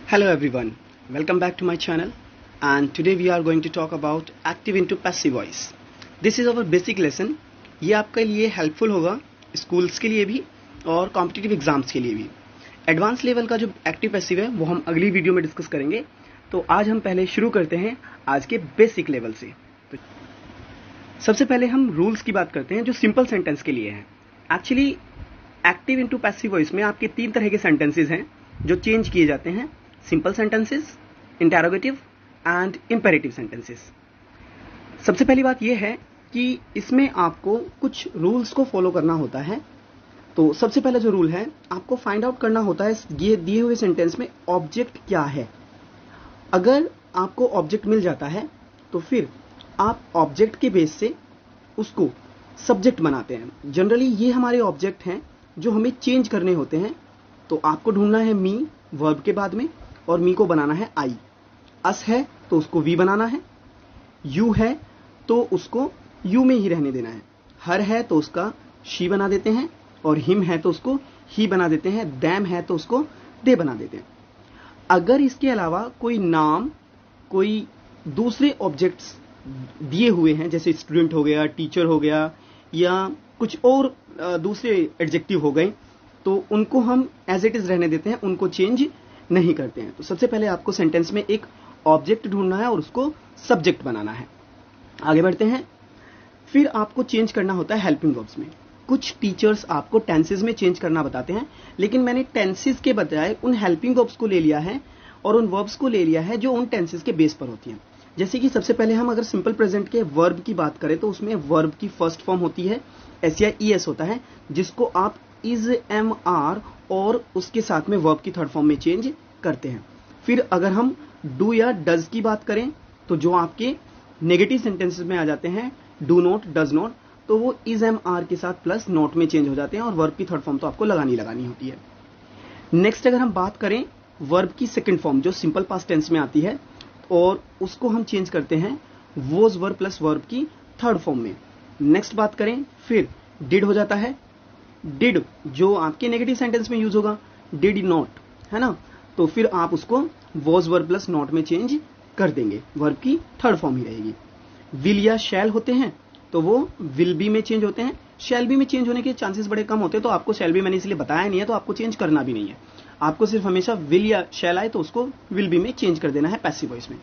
Hello everyone, welcome back to my channel and today we are going to talk about active into passive voice. This is our basic lesson. ये आपके लिए helpful होगा schools के लिए भी और competitive exams के लिए भी. एडवांस लेवल का जो एक्टिव पैसिव है वो हम अगली वीडियो में डिस्कस करेंगे. तो आज हम पहले शुरू करते हैं आज के बेसिक लेवल से. तो सबसे पहले हम रूल्स की बात करते हैं जो सिंपल सेंटेंस के लिए हैं. Actually active into passive voice में आपके 3 तरह के सेंटेंसेस हैं जो चेंज किए जाते हैं. Simple sentences, interrogative and imperative sentences. सबसे पहली बात यह है कि इसमें आपको कुछ रूल्स को फॉलो करना होता है. तो सबसे पहला जो रूल है, आपको फाइंड आउट करना होता है ये दिए हुए सेंटेंस में ऑब्जेक्ट क्या है. अगर आपको ऑब्जेक्ट मिल जाता है तो फिर आप ऑब्जेक्ट के बेस से उसको सब्जेक्ट बनाते हैं. जनरली ये हमारे ऑब्जेक्ट हैं जो हमें चेंज करने होते हैं. तो आपको ढूंढना है मी वर्ब के बाद में, और मी को बनाना है आई. अस है तो उसको वी बनाना है. यू है तो उसको यू में ही रहने देना है. हर है तो उसका शी बना देते हैं, और हिम है तो उसको ही बना देते हैं. दैम है तो उसको दे बना देते हैं. अगर इसके अलावा कोई नाम, कोई दूसरे ऑब्जेक्ट्स दिए हुए हैं, जैसे स्टूडेंट हो गया, टीचर हो गया, या कुछ और दूसरे एडजेक्टिव हो गए, तो उनको हम एज इट इज रहने देते हैं, उनको चेंज नहीं करते हैं. तो सबसे पहले आपको सेंटेंस में एक ऑब्जेक्ट ढूंढना है और उसको सब्जेक्ट बनाना है. आगे बढ़ते हैं. फिर आपको चेंज करना होता है हेल्पिंग वर्ब्स में. कुछ टीचर्स आपको टेंसेस में चेंज करना बताते हैं, लेकिन मैंने टेंसेस के बजाय उन हेल्पिंग वर्ब्स को ले लिया है और उन वर्ब्स को ले लिया है जो उन टेंसेस के बेस पर होती हैं. जैसे कि सबसे पहले हम अगर सिंपल प्रेजेंट के वर्ब की बात करें तो उसमें वर्ब की फर्स्ट फॉर्म होती है एस या ई एस होता है, जिसको आप इज, एम, आर और उसके साथ में वर्ब की थर्ड फॉर्म में चेंज करते हैं. फिर अगर हम डू या डज की बात करें तो जो आपके नेगेटिव सेंटेंसेस में आ जाते हैं, डू नॉट, डज नॉट, तो वो इज, एम, आर के साथ प्लस नॉट में चेंज हो जाते हैं और वर्ब की थर्ड फॉर्म तो आपको लगानी होती है. नेक्स्ट अगर हम बात करें वर्ब की सेकंड फॉर्म जो सिंपल पास्ट टेंस में आती है, और उसको हम चेंज करते हैं वोज वर्ब प्लस वर्ब की थर्ड फॉर्म में. नेक्स्ट बात करें फिर डिड हो जाता है. डिड जो आपके नेगेटिव सेंटेंस में यूज होगा, डिड नॉट, है ना, तो फिर आप उसको वॉज वर्ब प्लस नॉट में चेंज कर देंगे, वर्ब की थर्ड फॉर्म ही रहेगी. विल या शैल होते हैं तो वो विल बी में चेंज होते हैं. शैल बी में चेंज होने के चांसेस बड़े कम होते हैं, तो आपको शैल बी मैंने इसलिए बताया नहीं है, तो आपको चेंज करना भी नहीं है. आपको सिर्फ हमेशा विल या शैल आए तो उसको विल बी में चेंज कर देना है पैसिव वॉइस में.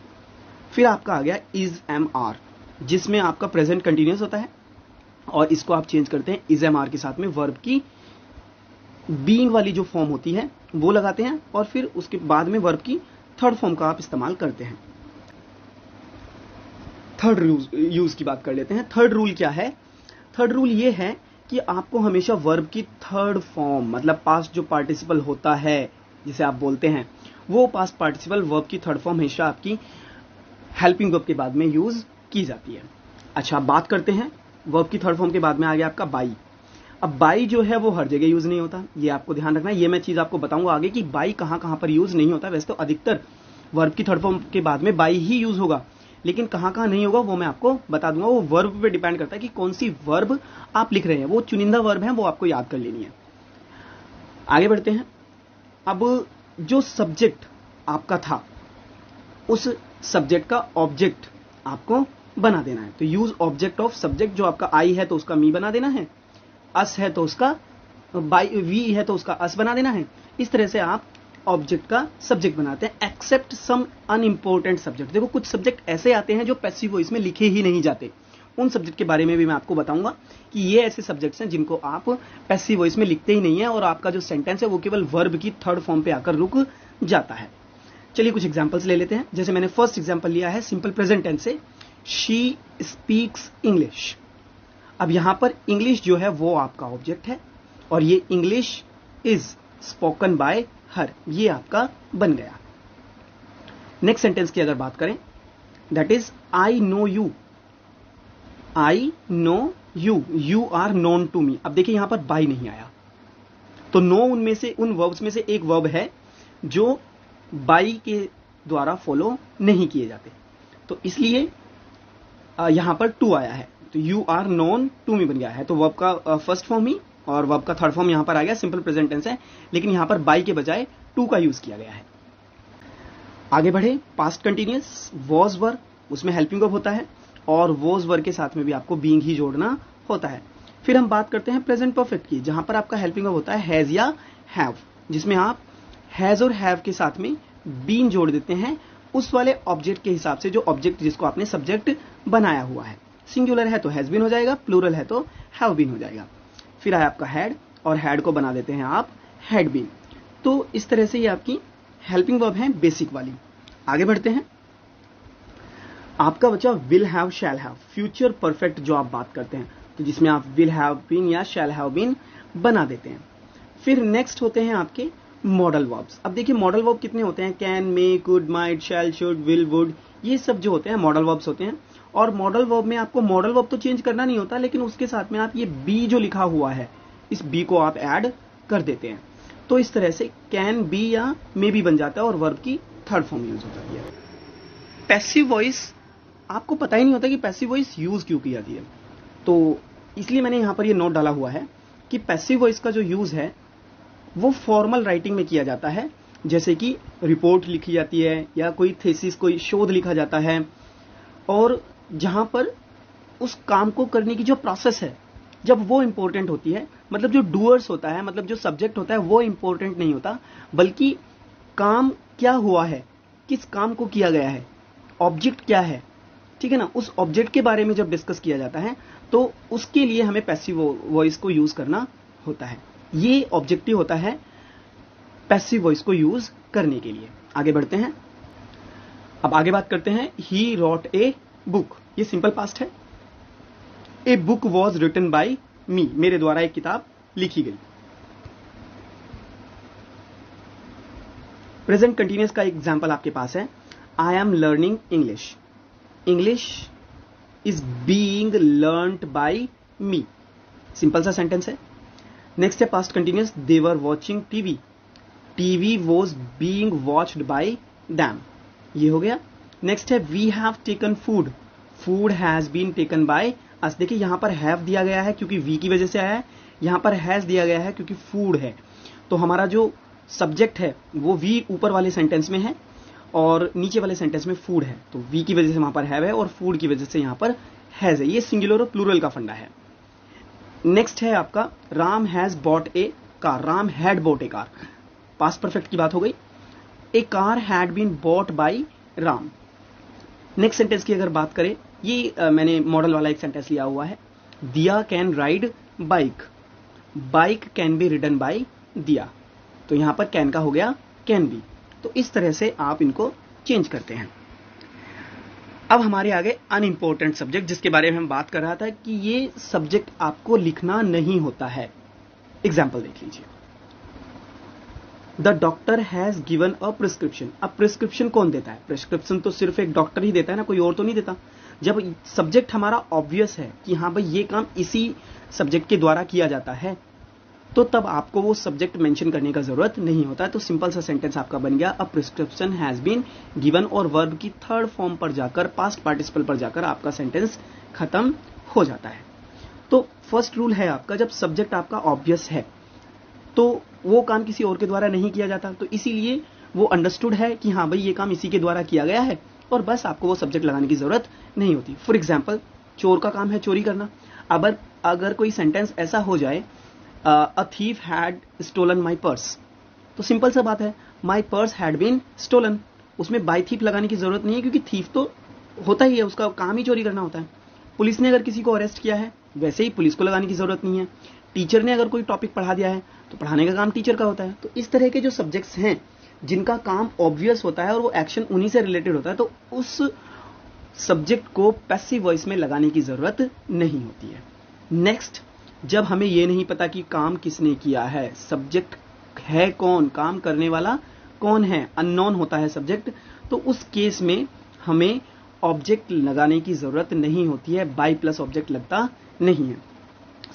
फिर आपका आ गया इज, एम, आर, जिसमें आपका प्रेजेंट कंटिन्यूअस होता है और इसको आप चेंज करते हैं इज, एम, आर के साथ में वर्ब की बीइंग वाली जो फॉर्म होती है वो लगाते हैं, और फिर उसके बाद में वर्ब की थर्ड फॉर्म का आप इस्तेमाल करते हैं. थर्ड यूज की बात कर लेते हैं. थर्ड रूल क्या है? थर्ड रूल ये है कि आपको हमेशा वर्ब की थर्ड फॉर्म, मतलब पास्ट जो पार्टिसिपल होता है जिसे आप बोलते हैं, वो पास्ट पार्टिसिपल वर्ब की थर्ड फॉर्म हमेशा आपकी हेल्पिंग वर्ब के बाद में यूज की जाती है. अच्छा, बात करते हैं वर्ब की थर्ड फॉर्म के बाद में आ गया आपका बाई. अब बाई जो है वो हर जगह यूज नहीं होता, ये आपको ध्यान रखना है. ये मैं चीज आपको बताऊंगा आगे कि बाई कहां कहां पर यूज नहीं होता. वैसे तो अधिकतर वर्ब की थर्ड फॉर्म के बाद में बाई ही यूज होगा, लेकिन कहां कहां नहीं होगा वो मैं आपको बता दूंगा. वो वर्ब पे डिपेंड करता है कि कौन सी वर्ब आप लिख रहे हैं. वो चुनिंदा वर्ब है, वो आपको याद कर लेनी है. आगे बढ़ते हैं. अब जो सब्जेक्ट आपका था उस सब्जेक्ट का ऑब्जेक्ट आपको बना देना है. तो यूज ऑब्जेक्ट ऑफ सब्जेक्ट. जो आपका आई है तो उसका मी बना देना है, अस है तो उसका बाई, वी है तो उसका अस बना देना है. इस तरह से आप ऑब्जेक्ट का सब्जेक्ट बनाते हैं. Except some unimportant subject. देखो कुछ सब्जेक्ट ऐसे आते हैं जो पैसिव वॉइस में लिखे ही नहीं जाते. उन सब्जेक्ट के बारे में भी मैं आपको बताऊंगा कि ये ऐसे सब्जेक्ट्स हैं जिनको आप पैसिव वॉइस में लिखते ही नहीं है, और आपका जो सेंटेंस है वो केवल वर्ब की थर्ड फॉर्म पे आकर रुक जाता है. चलिए कुछ एग्जांपल्स ले लेते हैं. जैसे मैंने फर्स्ट एग्जांपल लिया है सिंपल प्रेजेंट टेंस से, शी स्पीक्स इंग्लिश. अब यहां पर इंग्लिश जो है वो आपका ऑब्जेक्ट है, और ये इंग्लिश इज स्पोकन बाय हर, ये आपका बन गया. नेक्स्ट सेंटेंस की अगर बात करें, that is I know you. I know you, you are known to me. अब देखिए यहां पर बाई नहीं आया, तो नो उनमें से, उन वर्ब्स में से एक वर्ब है जो बाई के द्वारा फॉलो नहीं किए जाते, तो इसलिए यहां पर टू आया है. तो you are known to me बन गया है. तो वर्ब का फर्स्ट फॉर्म ही और वर्ब का थर्ड फॉर्म यहां पर आ गया, सिंपल प्रेजेंट टेंस है, लेकिन यहां पर बाई के बजाय टू का यूज किया गया है. आगे बढ़े, पास्ट कंटिन्यूअस वॉज वर, उसमें हेल्पिंग वर्ब होता है और वॉज वर के साथ में भी आपको बीइंग ही जोड़ना होता है। फिर हम बात करते हैं प्रेजेंट परफेक्ट की, जहां पर आपका हेल्पिंग वर्ब होता है हैज या हैव, जिसमें आप हैज और हैव के साथ में बीन जोड़ देते हैं उस वाले ऑब्जेक्ट के हिसाब से, जो ऑब्जेक्ट जिसको आपने सब्जेक्ट बनाया हुआ है। सिंगुलर है तो हैज बीन हो जाएगा, प्लूरल है तो हैव बीन हो जाएगा। फिर आया आपका हैड, और हैड को बना देते हैं आप हैड बीन। तो इस तरह से ये आपकी हेल्पिंग वर्ब है बेसिक वाली। आगे बढ़ते हैं, आपका बचा will have shall have, future perfect जो आप बात करते हैं, तो जिसमें आप विल हैव बीन या शैल हैव बीन बना देते हैं। फिर नेक्स्ट होते हैं आपके मॉडल वर्ब्स। अब देखिए मॉडल वर्ब कितने होते हैं, can, may, could, might, shall, should, will, would, ये सब जो होते हैं मॉडल वर्ब्स होते हैं। और मॉडल वर्ब में आपको मॉडल वर्ब तो चेंज करना नहीं होता, लेकिन उसके साथ में आप ये बी जो लिखा हुआ है, इस बी को आप ऐड कर देते हैं। तो इस तरह से कैन, बी या मे बी बन जाता है और वर्ब की थर्ड फॉर्म यूज हो जाती है। पैसिव वॉइस, आपको पता ही नहीं होता कि पैसिव वॉइस यूज क्यों की जाती है, तो इसलिए मैंने यहां पर ये नोट डाला हुआ है कि पैसिव वॉइस का जो यूज है वो फॉर्मल राइटिंग में किया जाता है, जैसे कि रिपोर्ट लिखी जाती है या कोई थीसिस, कोई शोध लिखा जाता है, और जहां पर उस काम को करने की जो प्रोसेस है जब वो इंपॉर्टेंट होती है, मतलब जो डूअर्स होता है, मतलब जो सब्जेक्ट होता है वो इंपॉर्टेंट नहीं होता, बल्कि काम क्या हुआ है, किस काम को किया गया है, ऑब्जेक्ट क्या है, ठीक है ना, उस ऑब्जेक्ट के बारे में जब डिस्कस किया जाता है तो उसके लिए हमें पैसिव वॉइस को यूज करना होता है। ये ऑब्जेक्टिव होता है पैसिव वॉइस को यूज करने के लिए। आगे बढ़ते हैं, अब आगे बात करते हैं ही रॉट ए बुक, ये सिंपल पास्ट है। A book was written by me, मेरे द्वारा एक किताब लिखी गई। प्रेजेंट कंटिन्यूअस का एग्जाम्पल आपके पास है, I am learning English, English is being learned by me, simple सा सेंटेंस है। नेक्स्ट है past continuous, they were watching TV, TV was being watched by them, ये हो गया। नेक्स्ट है we have taken food, food has been taken by us. देखिए यहां पर हैव दिया गया है क्योंकि वी की वजह से आया है, यहां पर हैज दिया गया है क्योंकि फूड है, तो हमारा जो सब्जेक्ट है वो वी ऊपर वाले सेंटेंस में है और नीचे वाले सेंटेंस में फूड है, तो वी की वजह से वहां पर हैव है और फूड की वजह से यहां पर हैज है। ये सिंगुलर और प्लूरल का फंडा है। नेक्स्ट है आपका Ram has bought a car, Ram had bought a car, past perfect की बात हो गई। A car had been bought by Ram. Next sentence की अगर बात करें, ये मैंने मॉडल वाला एक सेंटेंस लिया हुआ है, Diya can ride bike, bike can be ridden by Diya, तो यहां पर कैन का हो गया कैन बी। तो इस तरह से आप इनको चेंज करते हैं। अब हमारे आगे अनइम्पोर्टेंट सब्जेक्ट, जिसके बारे में हम बात कर रहा था कि ये सब्जेक्ट आपको लिखना नहीं होता है। एग्जाम्पल देख लीजिए, the doctor has given a prescription. अब प्रिस्क्रिप्शन कौन देता है, प्रिस्क्रिप्शन तो सिर्फ एक डॉक्टर ही देता है ना, कोई और तो नहीं देता। जब सब्जेक्ट हमारा ऑब्वियस है कि हाँ भाई ये काम इसी सब्जेक्ट के द्वारा किया जाता है, तो तब आपको वो सब्जेक्ट मेंशन करने का जरूरत नहीं होता है। तो सिंपल सा सेंटेंस आपका बन गया, a prescription has been given, और वर्ब की थर्ड फॉर्म पर जाकर, पास्ट पार्टिसिपल पर जाकर आपका सेंटेंस खत्म हो जाता है। तो फर्स्ट रूल है आपका, जब सब्जेक्ट आपका ऑब्वियस है तो वो काम किसी और के द्वारा नहीं किया जाता, तो इसीलिए वो अंडरस्टूड है कि हाँ भाई ये काम इसी के द्वारा किया गया है, और बस आपको वो सब्जेक्ट लगाने की जरूरत नहीं होती। फॉर एग्जाम्पल, चोर का काम है चोरी करना। अब अगर कोई सेंटेंस ऐसा हो जाए, a thief had stolen my purse, तो सिंपल सा बात है, my purse had been stolen, उसमें बाय थीफ लगाने की जरूरत नहीं है, क्योंकि थीफ तो होता ही है, उसका काम ही चोरी करना होता है। पुलिस ने अगर किसी को अरेस्ट किया है, वैसे ही पुलिस को लगाने की जरूरत नहीं है। टीचर ने अगर कोई टॉपिक पढ़ा दिया है तो पढ़ाने का काम टीचर का होता है। तो इस तरह के जो सब्जेक्ट्स हैं जिनका काम ऑब्वियस होता है और वो एक्शन उन्हीं से रिलेटेड होता है, तो उस सब्जेक्ट को पैसिव वॉइस में लगाने की जरूरत नहीं होती है। नेक्स्ट, जब हमें ये नहीं पता कि काम किसने किया है, सब्जेक्ट है कौन, काम करने वाला कौन है, अननोन होता है सब्जेक्ट, तो उस केस में हमें ऑब्जेक्ट लगाने की जरूरत नहीं होती है, बाय प्लस ऑब्जेक्ट लगता नहीं है।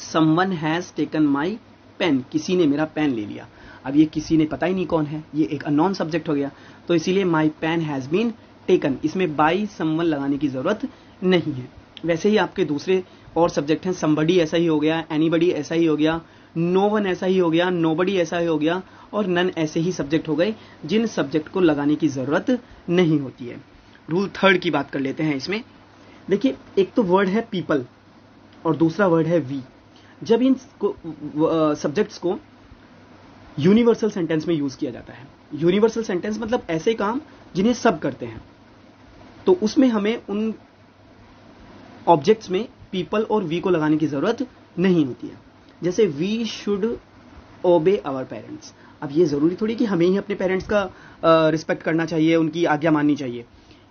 Someone has taken my pen, किसी ने मेरा पेन ले लिया। अब ये किसी ने पता ही नहीं कौन है, ये एक अननोन सब्जेक्ट हो गया, तो इसीलिए my pen has been taken, इसमें बाय समवन लगाने की जरूरत नहीं है। वैसे ही आपके दूसरे और सब्जेक्ट हैं, समबडी ऐसा ही हो गया, एनीबडी ऐसा ही हो गया, नो वन ऐसा ही हो गया, नोबडी ऐसा ही हो गया, और नन ऐसे ही सब्जेक्ट हो गए जिन सब्जेक्ट को लगाने की जरूरत नहीं होती है। रूल थर्ड की बात कर लेते हैं इसमें। देखिए, एक तो वर्ड है पीपल और दूसरा वर्ड है वी। जब इन सब्जेक्ट्स को यूनिवर्सल सेंटेंस में यूज किया जाता है, यूनिवर्सल सेंटेंस मतलब ऐसे काम जिन्हें सब करते हैं, तो उसमें हमें उन ऑब्जेक्ट्स में पीपल और वी को लगाने की जरूरत नहीं होती है। जैसे we should obey our parents. अब ये जरूरी थोड़ी कि हमें ही अपने पेरेंट्स का रिस्पेक्ट करना चाहिए, उनकी आज्ञा माननी चाहिए।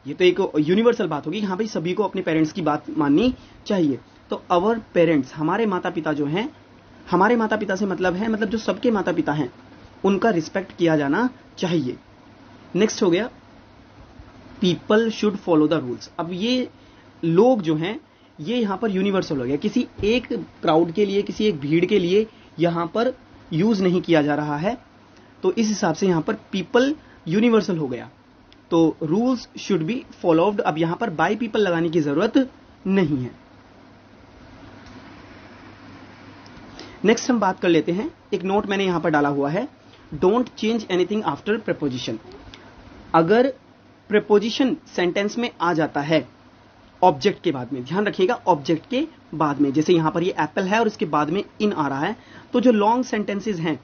ये तो एक यूनिवर्सल बात होगी, हाँ भाई सभी को अपने पेरेंट्स की बात माननी चाहिए। तो आवर पेरेंट्स, हमारे माता पिता जो हैं, हमारे माता पिता से मतलब है, मतलब जो सबके माता पिता हैं, उनका रिस्पेक्ट किया जाना चाहिए। नेक्स्ट हो गया people should follow the rules. अब ये लोग जो हैं ये यहां पर यूनिवर्सल हो गया, किसी एक क्राउड के लिए, किसी एक भीड़ के लिए यहां पर यूज नहीं किया जा रहा है, तो इस हिसाब से यहां पर पीपल यूनिवर्सल हो गया। तो रूल्स शुड बी फॉलोड, अब यहां पर बाय पीपल लगाने की जरूरत नहीं है। नेक्स्ट हम बात कर लेते हैं, एक नोट मैंने यहां पर डाला हुआ है, don't change anything after preposition. अगर प्रेपोजिशन सेंटेंस में आ जाता है ऑब्जेक्ट के बाद में, ध्यान रखिएगा ऑब्जेक्ट के बाद में, जैसे यहां पर ये एप्पल है और इसके बाद में इन आ रहा है, तो जो लॉन्ग सेंटेंसेस हैं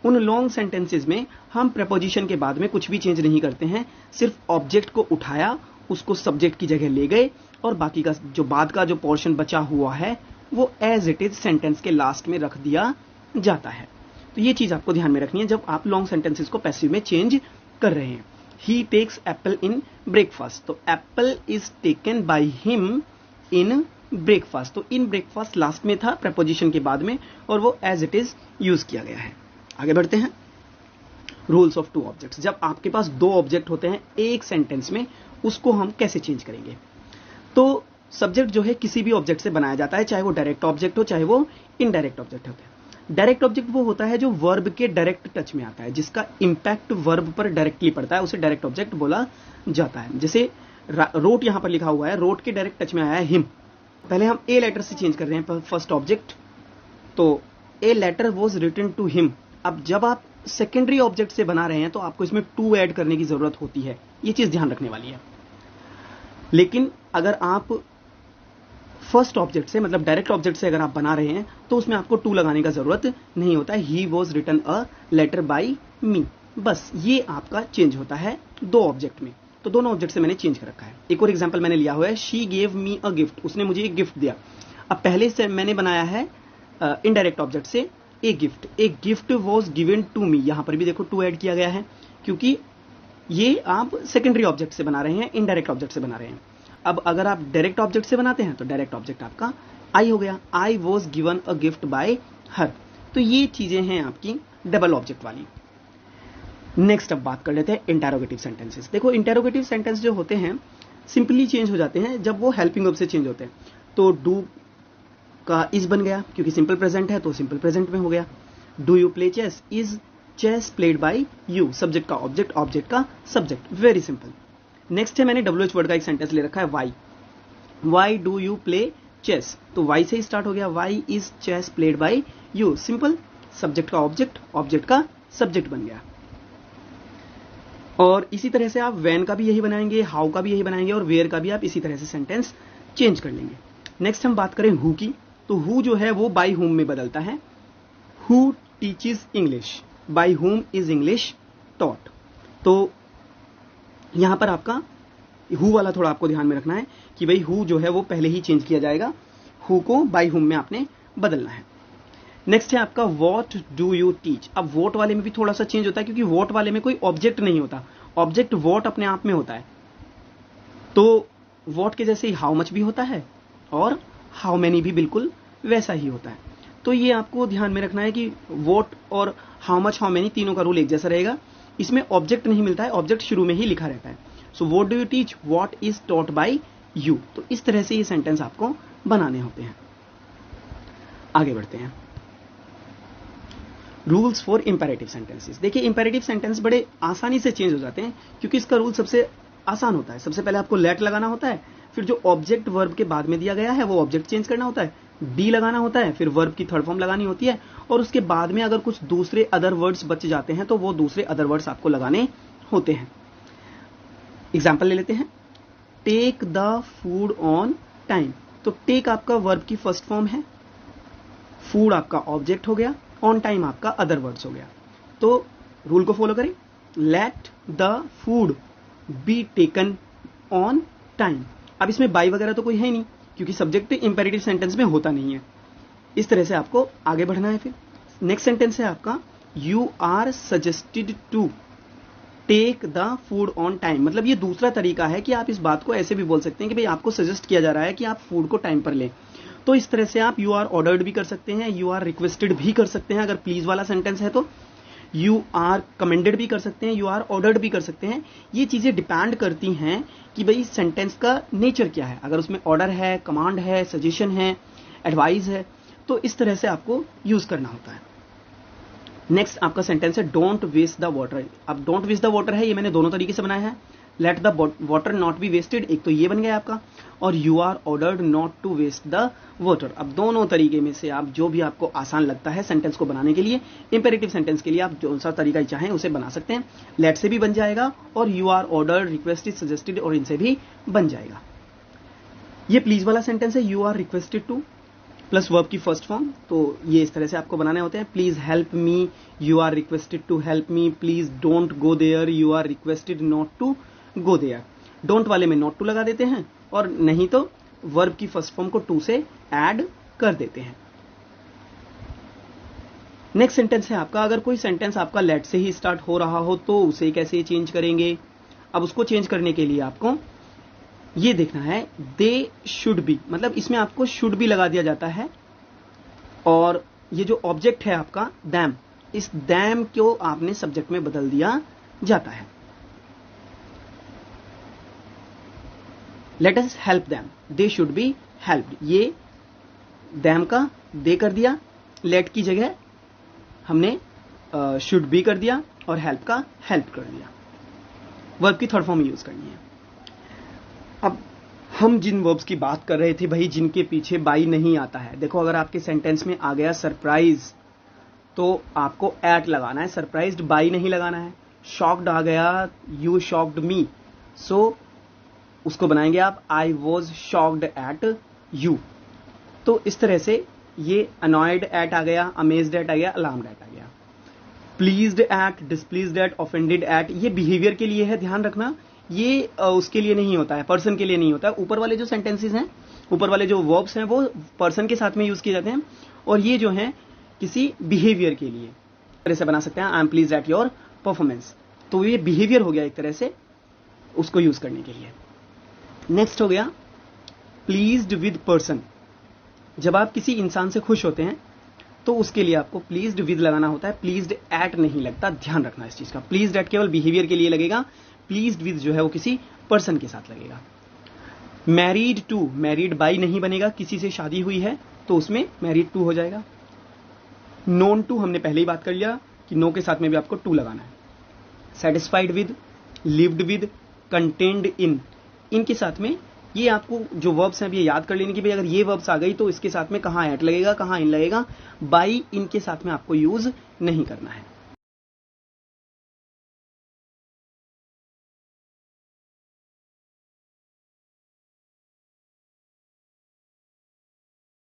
उन लॉन्ग सेंटेंसेस में हम प्रेपोजिशन के बाद में कुछ भी चेंज नहीं करते हैं, सिर्फ ऑब्जेक्ट को उठाया, उसको सब्जेक्ट की जगह ले गए और बाकी का जो बाद का जो पोर्शन बचा हुआ है वो एज इट इज सेंटेंस के लास्ट में रख दिया जाता है। तो ये चीज आपको ध्यान में रखनी है जब आप लॉन्ग सेंटेंसेस को पैसिव में चेंज कर रहे हैं। ही टेक्स एप्पल इन ब्रेकफास्ट, तो Apple is taken by him in breakfast, तो इन ब्रेकफास्ट लास्ट में था प्रेपोजिशन के बाद में और वो एज इट इज यूज किया गया है। आगे बढ़ते हैं, रूल्स ऑफ टू ऑब्जेक्ट्स। जब आपके पास दो ऑब्जेक्ट होते हैं एक सेंटेंस में, उसको हम कैसे चेंज करेंगे? तो सब्जेक्ट जो है किसी भी ऑब्जेक्ट से बनाया जाता है, चाहे वो डायरेक्ट ऑब्जेक्ट हो चाहे वो इनडायरेक्ट ऑब्जेक्ट होता है। डायरेक्ट ऑब्जेक्ट वो होता है जो वर्ब के डायरेक्ट टच में आता है, जिसका इंपैक्ट वर्ब पर डायरेक्टली पड़ता है, उसे डायरेक्ट ऑब्जेक्ट बोला जाता है। जैसे रोट यहां पर लिखा हुआ है, रोट के डायरेक्ट टच में आया है हिम, पहले हम ए लेटर से चेंज कर रहे हैं फर्स्ट ऑब्जेक्ट, तो a letter was written to him. अब जब आप सेकेंडरी ऑब्जेक्ट से बना रहे हैं तो आपको इसमें टू ऐड करने की जरूरत होती है, ये चीज ध्यान रखने वाली है। लेकिन अगर आप फर्स्ट ऑब्जेक्ट से मतलब डायरेक्ट ऑब्जेक्ट से अगर आप बना रहे हैं तो उसमें आपको टू लगाने का जरूरत नहीं होता है। He was written a letter by me, बस ये आपका चेंज होता है दो ऑब्जेक्ट में। तो दोनों ऑब्जेक्ट से मैंने चेंज कर रखा है। एक और एग्जांपल मैंने लिया हुआ है, she gave me a gift, उसने मुझे एक गिफ्ट दिया। अब पहले से मैंने बनाया है इनडायरेक्ट ऑब्जेक्ट से a gift was given to me, यहां पर भी देखो टू ऐड किया गया है क्योंकि ये आप सेकेंडरी ऑब्जेक्ट से बना रहे हैं, इनडायरेक्ट ऑब्जेक्ट से बना रहे हैं। अब अगर आप डायरेक्ट ऑब्जेक्ट से बनाते हैं तो डायरेक्ट ऑब्जेक्ट आपका आई हो गया, I was given a gift bye हर। तो ये चीजें हैं आपकी डबल ऑब्जेक्ट वाली। नेक्स्ट अब बात कर लेते हैं इंटेरोगेटिव सेंटेंसेस। देखो इंटेरोगेटिव सेंटेंस जो होते हैं सिंपली चेंज हो जाते हैं जब वो हेल्पिंग वर्ब से चेंज होते हैं। तो डू का इज बन गया क्योंकि सिंपल प्रेजेंट है तो सिंपल प्रेजेंट में हो गया। Do you play chess, is chess played by you, subject का ऑब्जेक्ट, ऑब्जेक्ट का सब्जेक्ट, वेरी सिंपल। नेक्स्ट है मैंने WH वर्ड का एक सेंटेंस ले रखा है why do you play chess, तो वाई से ही स्टार्ट हो गया, why is chess played by you, simple, subject का ऑब्जेक्ट, ऑब्जेक्ट का सब्जेक्ट बन गया। और इसी तरह से आप वैन का भी यही बनाएंगे, हाउ का भी यही बनाएंगे और वेयर का भी आप इसी तरह से सेंटेंस चेंज कर लेंगे। नेक्स्ट हम बात करें हु की, तो हु जो है वो बाय हुम में बदलता है। Who teaches English, by whom is English taught. तो यहां पर आपका हु वाला थोड़ा आपको ध्यान में रखना है कि भाई हु जो है वो पहले ही चेंज किया जाएगा, हु को बाय हुम में आपने बदलना है। नेक्स्ट है आपका व्हाट डू यू टीच। अब वॉट वाले में भी थोड़ा सा चेंज होता है क्योंकि वॉट वाले में कोई ऑब्जेक्ट नहीं होता, ऑब्जेक्ट वॉट अपने आप में होता है। तो वॉट के जैसे ही हाउ मच भी होता है और हाउ मैनी भी बिल्कुल वैसा ही होता है। तो ये आपको ध्यान में रखना है कि वॉट और हाउ मच हाउ मैनी तीनों का रूल एक जैसा रहेगा। इसमें ऑब्जेक्ट नहीं मिलता है, ऑब्जेक्ट शुरू में ही लिखा रहता है। So what do you teach, what is taught by you. तो इस तरह से ये सेंटेंस आपको बनाने होते हैं। आगे बढ़ते हैं, रूल्स फॉर इंपेरेटिव सेंटेंसेस। देखिए इंपेरेटिव सेंटेंस बड़े आसानी से चेंज हो जाते हैं क्योंकि इसका रूल सबसे आसान होता है। सबसे पहले आपको लेट लगाना होता है, फिर जो ऑब्जेक्ट वर्ब के बाद में दिया गया है वो ऑब्जेक्ट चेंज करना होता है, डी लगाना होता है, फिर वर्ब की थर्ड फॉर्म लगानी होती है, और उसके बाद में अगर कुछ दूसरे अदर वर्ड्स बच जाते हैं तो वो दूसरे अदर वर्ड्स आपको लगाने होते हैं। एग्जाम्पल ले लेते हैं। Take the food on time, तो टेक आपका वर्ब की फर्स्ट फॉर्म है, फूड आपका ऑब्जेक्ट हो गया, ऑन टाइम आपका अदर वर्ड्स हो गया। तो रूल को फॉलो करें, let the food be taken on time. अब इसमें बाई वगैरह तो कोई है नहीं, क्योंकि सब्जेक्ट इंपेरेटिव सेंटेंस में होता नहीं है। इस तरह से आपको आगे बढ़ना है। फिर नेक्स्ट सेंटेंस है आपका, you are suggested to take the food on time. मतलब ये दूसरा तरीका है कि आप इस बात को ऐसे भी बोल सकते हैं कि भाई आपको सजेस्ट किया जा रहा है कि आप फूड को टाइम पर लें। तो इस तरह से आप यू आर ऑर्डर्ड भी कर सकते हैं, यू आर रिक्वेस्टेड भी कर सकते हैं, अगर प्लीज वाला सेंटेंस है तो यू आर कमेंडेड भी कर सकते हैं, यू आर ऑर्डर्ड भी कर सकते हैं। ये चीजें डिपेंड करती हैं कि भाई सेंटेंस का नेचर क्या है। अगर उसमें ऑर्डर है, कमांड है, सजेशन है, एडवाइस है, तो इस तरह से आपको यूज करना होता है। नेक्स्ट आपका सेंटेंस है डोंट वेस्ट द वाटर। अब डोंट वेस्ट द वाटर है, ये मैंने दोनों तरीके से बनाया है। Let the water not be wasted, एक तो ये बन गया आपका, और you are ordered not to waste the water. अब दोनों तरीके में से आप जो भी आपको आसान लगता है सेंटेंस को बनाने के लिए, इंपेरेटिव सेंटेंस के लिए आप जो सा तरीका चाहें उसे बना सकते हैं। लेट से भी बन जाएगा, और you are ordered, requested, suggested और इनसे भी बन जाएगा। ये प्लीज वाला सेंटेंस है, you are requested to plus verb की फर्स्ट फॉर्म, तो ये इस तरह से आपको बनाने होते हैं। Please help me, you are requested to help me. Please don't go there, you are requested not to go there. Don't वाले में नॉट टू लगा देते हैं, और नहीं तो वर्ब की फर्स्ट फॉर्म को टू से ऐड कर देते हैं। नेक्स्ट सेंटेंस है आपका, अगर कोई सेंटेंस आपका लेट से ही स्टार्ट हो रहा हो तो उसे कैसे चेंज करेंगे। अब उसको चेंज करने के लिए आपको ये देखना है, दे शुड बी, मतलब इसमें आपको शुड बी लगा दिया जाता है, और ये जो ऑब्जेक्ट है आपका दैम, इस दैम को आपने सब्जेक्ट में बदल दिया जाता है। Let us help them, they should be helped, ये दैम का दे कर दिया, लेट की जगह हमने शुड बी कर दिया, और हेल्प का हेल्प कर दिया। वर्ब की थर्ड फॉर्म यूज करनी है। अब हम जिन वर्ब्स की बात कर रहे थे भाई, जिनके पीछे बाई नहीं आता है, देखो अगर आपके सेंटेंस में आ गया सरप्राइज तो आपको एट लगाना है, सरप्राइज्ड बाई नहीं लगाना है। शॉक्ड आ गया, यू शॉक्ड मी, सो उसको बनाएंगे आप I was shocked eight you. तो इस तरह से ये अनॉयड एट आ गया, अमेज्ड एट आ गया, अलार्म्ड एट आ गया। Pleased at, displeased at, offended at, ये बिहेवियर के लिए है, ध्यान रखना। ये उसके लिए नहीं होता है, पर्सन के लिए नहीं होता है। ऊपर वाले जो सेंटेंसेस हैं, ऊपर वाले जो वर्ब्स हैं, वो पर्सन के साथ में यूज किए जाते हैं, और ये जो हैं किसी बिहेवियर के लिए तरह से बना सकते हैं। I am pleased at your performance, तो ये बिहेवियर हो गया एक तरह से उसको यूज करने के लिए। नेक्स्ट हो गया प्लीज्ड विद पर्सन। जब आप किसी इंसान से खुश होते हैं तो उसके लिए आपको प्लीज्ड विद लगाना होता है, प्लीज्ड एट नहीं लगता, ध्यान रखना इस चीज का। प्लीज्ड एट केवल बिहेवियर के लिए लगेगा, प्लीज्ड विद जो है वो किसी पर्सन के साथ लगेगा। मैरिड टू, मैरिड बाई नहीं बनेगा, किसी से शादी हुई है तो उसमें मैरिड टू हो जाएगा। नोन टू हमने पहले ही बात कर लिया कि नो के साथ में भी आपको टू लगाना है। Satisfied with, lived with, content in, इनके साथ में ये आपको जो वर्ब्स हैं ये याद कर लेने की भाई अगर ये वर्ब्स आ गई तो इसके साथ में कहां एट लगेगा, कहां इन लगेगा। बाई इनके साथ में आपको यूज नहीं करना है।